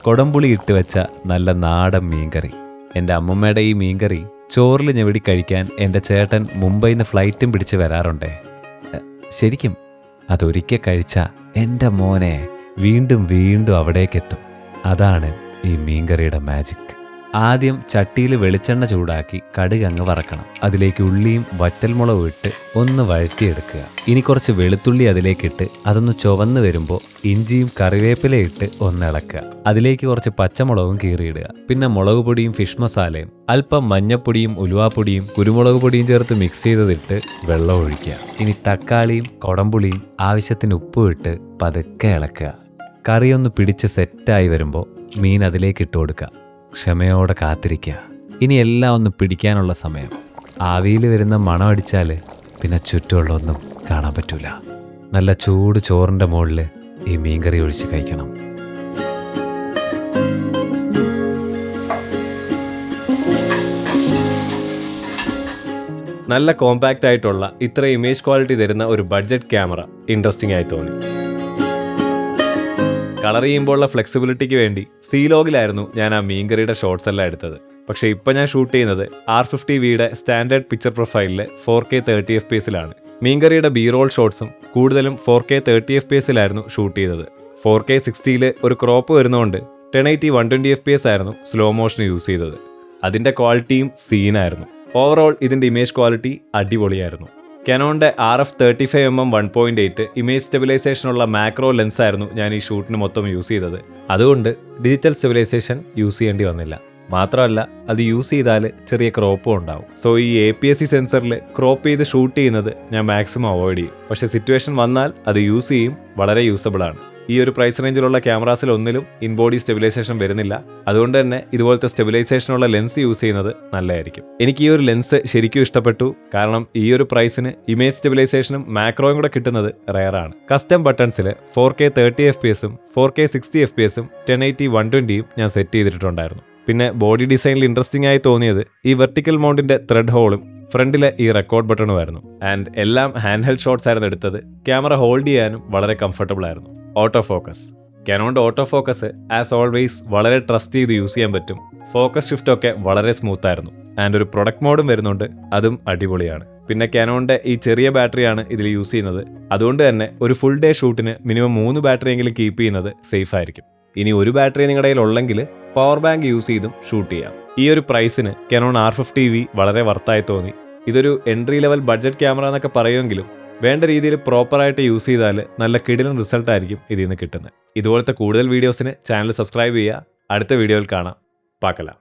കൊടംപുളി ഇട്ട് വെച്ച നല്ല നാടൻ മീൻകറി. എൻ്റെ അമ്മമ്മയുടെ ഈ മീൻകറി ചോറിൽ ഞെവിടി കഴിക്കാൻ എൻ്റെ ചേട്ടൻ മുംബൈയിൽ നിന്ന് ഫ്ലൈറ്റും പിടിച്ച് വരാറുണ്ടേ. ശരിക്കും അതൊരിക്കൽ കഴിച്ചാൽ എൻ്റെ മോനെ വീണ്ടും വീണ്ടും അവിടേക്കെത്തും. അതാണ് ഈ മീൻകറിയുടെ മാജിക്. ആദ്യം ചട്ടിയിൽ വെളിച്ചെണ്ണ ചൂടാക്കി കടുക് അങ്ങ് വറക്കണം. അതിലേക്ക് ഉള്ളിയും വറ്റൽമുളകും ഇട്ട് ഒന്ന് വഴറ്റിയെടുക്കുക. ഇനി കുറച്ച് വെളുത്തുള്ളി അതിലേക്കിട്ട് അതൊന്ന് ചുവന്ന് വരുമ്പോൾ ഇഞ്ചിയും കറിവേപ്പിലയും ഇട്ട് ഒന്ന് ഇളക്കുക. അതിലേക്ക് കുറച്ച് പച്ചമുളകും കീറിയിടുക. പിന്നെ മുളക് പൊടിയും ഫിഷ് മസാലയും അല്പം മഞ്ഞപ്പൊടിയും ഉലുവാപ്പൊടിയും കുരുമുളക് പൊടിയും ചേർത്ത് മിക്സ് ചെയ്തതിട്ട് വെള്ളം ഒഴിക്കുക. ഇനി തക്കാളിയും കൊടംപുളിയും ആവശ്യത്തിന് ഉപ്പും ഇട്ട് പതുക്കെ ഇളക്കുക. കറിയൊന്ന് പിടിച്ച് സെറ്റായി വരുമ്പോൾ മീൻ അതിലേക്ക് ഇട്ട് കൊടുക്കുക. ക്ഷമയോടെ കാത്തിരിക്കുക. ഇനി എല്ലാം ഒന്ന് പിടിക്കാനുള്ള സമയം. ആവിയിൽ വരുന്ന മണം അടിച്ചാൽ പിന്നെ ചുറ്റുമുള്ളൊന്നും കാണാൻ പറ്റൂല. നല്ല ചൂട് ചോറിൻ്റെ മുകളിൽ ഈ മീൻകറി ഒഴിച്ച് കഴിക്കണം. നല്ല കോമ്പാക്റ്റ് ആയിട്ടുള്ള ഇത്ര ഇമേജ് ക്വാളിറ്റി തരുന്ന ഒരു ബഡ്ജറ്റ് ക്യാമറ ഇൻട്രസ്റ്റിംഗ് ആയി തോന്നി. കളർ ചെയ്യുമ്പോഴുള്ള ഫ്ലെക്സിബിലിറ്റിക്ക് വേണ്ടി സീലോഗിലായിരുന്നു ഞാൻ ആ മീൻകറിയുടെ ഷോട്ട്സ് എല്ലാം എടുത്തത്. പക്ഷേ ഇപ്പോൾ ഞാൻ ഷൂട്ട് ചെയ്യുന്നത് R50Vയുടെ സ്റ്റാൻഡേർഡ് പിക്ചർ പ്രൊഫൈലിലെ 4K 30fps മീൻകറിയുടെ ബി റോൾ ഷോട്ട്സും കൂടുതലും 4K 30fps ഷൂട്ട് ചെയ്തത്. 4K 60 ഒരു ക്രോപ്പ് വരുന്നതുകൊണ്ട് 1080 120fps ആയിരുന്നു സ്ലോ മോഷൻ യൂസ് ചെയ്തത്. അതിൻ്റെ ക്വാളിറ്റിയും സീനായിരുന്നു. ഓവറോൾ ഇതിൻ്റെ ഇമേജ് ക്വാളിറ്റി അടിപൊളിയായിരുന്നു. കാനോണിൻ്റെ RF35mm 1.8 ഇമേജ് സ്റ്റെബിലൈസേഷനുള്ള മാക്രോ ലെൻസായിരുന്നു ഞാൻ ഈ ഷൂട്ടിന് മൊത്തം യൂസ് ചെയ്തത്. അതുകൊണ്ട് ഡിജിറ്റൽ സ്റ്റെബിലൈസേഷൻ യൂസ് ചെയ്യേണ്ടി വന്നില്ല. മാത്രമല്ല അത് യൂസ് ചെയ്താൽ ചെറിയ ക്രോപ്പും ഉണ്ടാവും. സോ ഈ APS-C സെൻസറിൽ ക്രോപ്പ് ചെയ്ത് ഷൂട്ട് ചെയ്യുന്നത് ഞാൻ മാക്സിമം അവോയ്ഡ് ചെയ്യും. പക്ഷേ സിറ്റുവേഷൻ വന്നാൽ അത് യൂസ് ചെയ്യും. വളരെ യൂസബിൾ ആണ്. ഈ ഒരു പ്രൈസ് റേഞ്ചിലുള്ള ക്യാമറാസിൽ ഒന്നിലും ഇൻബോഡി സ്റ്റെബിലൈസേഷൻ വരുന്നില്ല. അതുകൊണ്ട് തന്നെ ഇതുപോലത്തെ സ്റ്റെബിലൈസേഷനുള്ള ലെൻസ് യൂസ് ചെയ്യുന്നത് നല്ലതായിരിക്കും. എനിക്ക് ഈ ഒരു ലെൻസ് ശരിക്കും ഇഷ്ടപ്പെട്ടു. കാരണം ഈ ഒരു പ്രൈസിന് ഇമേജ് സ്റ്റെബിലൈസേഷനും മാക്രോയും കൂടെ കിട്ടുന്നത് റെയറാണ്. Custom ബട്ടൺസിൽ 4K 30fps 4K 60fps 1080 120 ഞാൻ സെറ്റ് ചെയ്തിട്ടുണ്ടായിരുന്നു. പിന്നെ ബോഡി ഡിസൈനിൽ ഇൻട്രസ്റ്റിംഗ് ആയി തോന്നിയത് ഈ വെർട്ടിക്കൽ മൗണ്ടിന്റെ ത്രെഡ് ഹോളും ഫ്രണ്ടിലെ ഈ റെക്കോർഡ് ബട്ടണുമായിരുന്നു. ആൻഡ് എല്ലാം ഹാൻഡ് ഹെൽഡ് ഷോട്ട്സ് ആയിരുന്നു എടുത്തത്. ക്യാമറ ഹോൾഡ് ചെയ്യാനും വളരെ കംഫർട്ടബിൾ ആയിരുന്നു. ഓട്ടോ ഫോക്കസ് കാനോണിൻ്റെ ഓട്ടോ ഫോക്കസ് ആസ് ഓൾവേസ് വളരെ ട്രസ്റ്റ് ചെയ്ത് യൂസ് ചെയ്യാൻ പറ്റും. ഫോക്കസ് ഷിഫ്റ്റ് ഒക്കെ വളരെ സ്മൂത്ത് ആയിരുന്നു. ആൻഡ് ഒരു പ്രൊഡക്റ്റ് മോഡും വരുന്നുണ്ട്, അതും അടിപൊളിയാണ്. പിന്നെ കാനോണിൻ്റെ ഈ ചെറിയ ബാറ്ററിയാണ് ഇതിൽ യൂസ് ചെയ്യുന്നത്. അതുകൊണ്ട് തന്നെ ഒരു ഫുൾ ഡേ ഷൂട്ടിന് മിനിമം 3 ബാറ്ററിയെങ്കിലും കീപ്പ് ചെയ്യുന്നത് സേഫ് ആയിരിക്കും. ഇനി ഒരു ബാറ്ററി നിങ്ങളുടെ കയ്യിൽ ഉള്ളെങ്കിൽ പവർ ബാങ്ക് യൂസ് ചെയ്തും ഷൂട്ട് ചെയ്യാം. ഈ ഒരു പ്രൈസിന് കാനോൺ R50V വളരെ വർത്തായി തോന്നി. ഇതൊരു എൻട്രി ലെവൽ ബഡ്ജറ്റ് ക്യാമറ എന്നൊക്കെ പറയുമെങ്കിലും വേണ്ട രീതിയിൽ പ്രോപ്പറായിട്ട് യൂസ് ചെയ്താൽ നല്ല കിടിലൻ റിസൾട്ട് ആയിരിക്കും ഇതിൽ നിന്ന് കിട്ടുന്നത്. ഇതുപോലത്തെ കൂടുതൽ വീഡിയോസിന് ചാനൽ സബ്സ്ക്രൈബ് ചെയ്യുക. അടുത്ത വീഡിയോയിൽ കാണാം. പാക്കലാം.